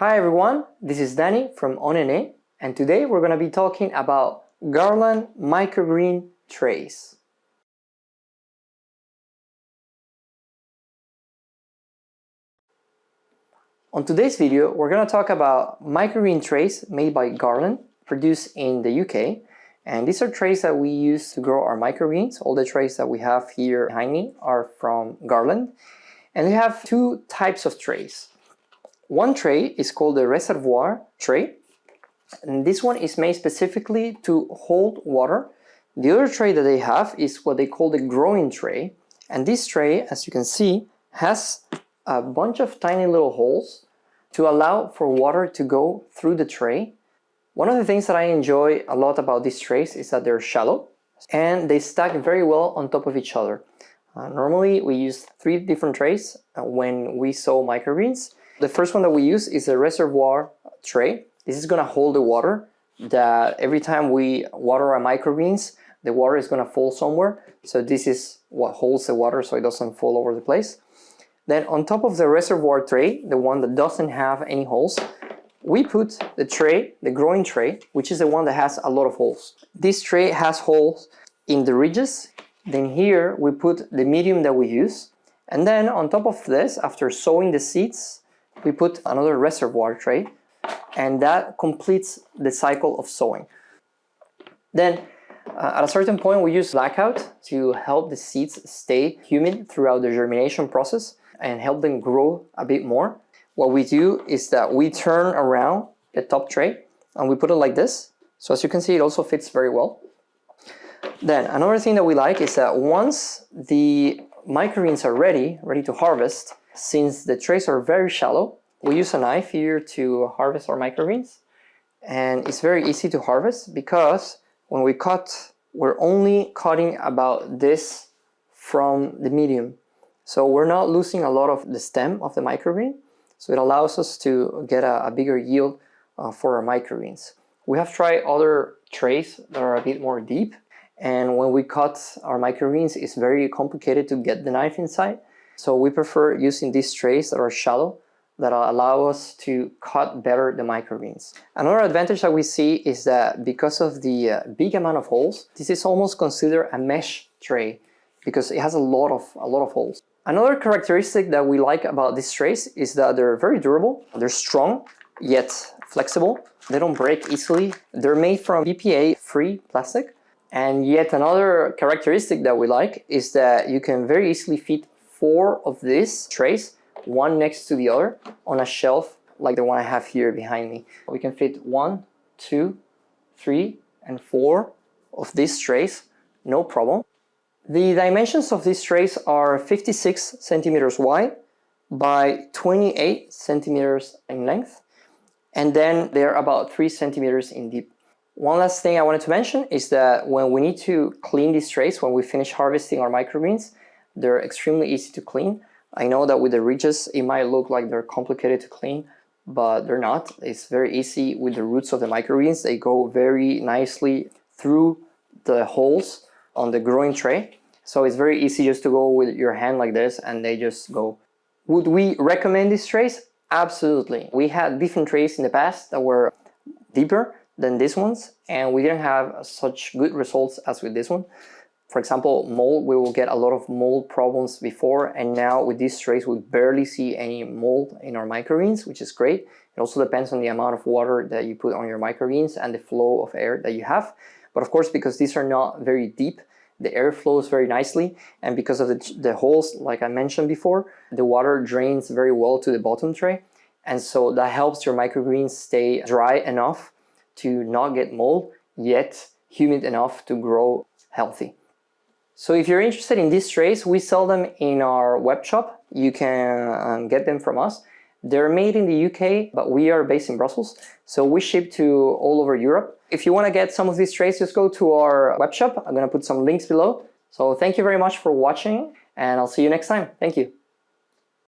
Hi everyone, this is Danny from ONNA, and today we're going to be talking about Garland microgreen trays. On today's video, we're going to talk about microgreen trays made by Garland, produced in the UK. And these are trays that we use to grow our microgreens. All the trays that we have here behind me are from Garland. And they have two types of trays. One tray is called the Reservoir tray, and this one is made specifically to hold water. The other tray that they have is what they call the growing tray, and this tray, as you can see, has a bunch of tiny little holes to allow for water to go through the tray. One of the things that I enjoy a lot about these trays is that they're shallow and they stack very well on top of each other. Normally we use 3 different trays when we sow microgreens. The first one that we use is a Reservoir tray. This is going to hold the water that every time we water our microgreens, the water is going to fall somewhere. So this is what holds the water so it doesn't fall over the place. Then on top of the Reservoir tray, the one that doesn't have any holes, we put the tray, the growing tray, which is the one that has a lot of holes. This tray has holes in the ridges. Then here we put the medium that we use. And then on top of this, after sowing the seeds, we put another Reservoir tray, and that completes the cycle of sowing. Then at a certain point we use blackout to help the seeds stay humid throughout the germination process and help them grow a bit more. What we do is that we turn around the top tray and we put it like this. So as you can see, it also fits very well. Then another thing that we like is that once the microgreens are ready to harvest, since the trays are very shallow, we use a knife here to harvest our microgreens. And it's very easy to harvest because when we cut, we're only cutting about this from the medium. So we're not losing a lot of the stem of the microgreen. So it allows us to get a bigger yield for our microgreens. We have tried other trays that are a bit more deep. And when we cut our microgreens, it's very complicated to get the knife inside. So we prefer using these trays that are shallow, that allow us to cut better the microgreens. Another advantage that we see is that because of the big amount of holes, this is almost considered a mesh tray because it has a lot of holes. Another characteristic that we like about these trays is that they're very durable, they're strong, yet flexible. They don't break easily. They're made from BPA-free plastic. And yet another characteristic that we like is that you can very easily fit 4 of these trays, one next to the other, on a shelf like the one I have here behind me. We can fit 1, 2, 3, and 4 of these trays, no problem. The dimensions of these trays are 56 centimeters wide by 28 centimeters in length, and then they're about 3 centimeters in deep. One last thing I wanted to mention is that when we need to clean these trays, when we finish harvesting our microgreens, they're extremely easy to clean. I know that with the ridges, it might look like they're complicated to clean, but they're not. It's very easy with the roots of the microgreens. They go very nicely through the holes on the growing tray. So it's very easy just to go with your hand like this and they just go. Would we recommend these trays? Absolutely. We had different trays in the past that were deeper than these ones, and we didn't have such good results as with this one. For example, mold, we will get a lot of mold problems before, and now with these trays we barely see any mold in our microgreens, which is great. It also depends on the amount of water that you put on your microgreens and the flow of air that you have. But of course, because these are not very deep, the air flows very nicely, and because of the holes, like I mentioned before, the water drains very well to the bottom tray, and so that helps your microgreens stay dry enough to not get mold, yet humid enough to grow healthy. So if you're interested in these trays, we sell them in our web shop. You can get them from us. They're made in the UK, but we are based in Brussels. So we ship to all over Europe. If you want to get some of these trays, just go to our web shop. I'm going to put some links below. So thank you very much for watching, and I'll see you next time. Thank you.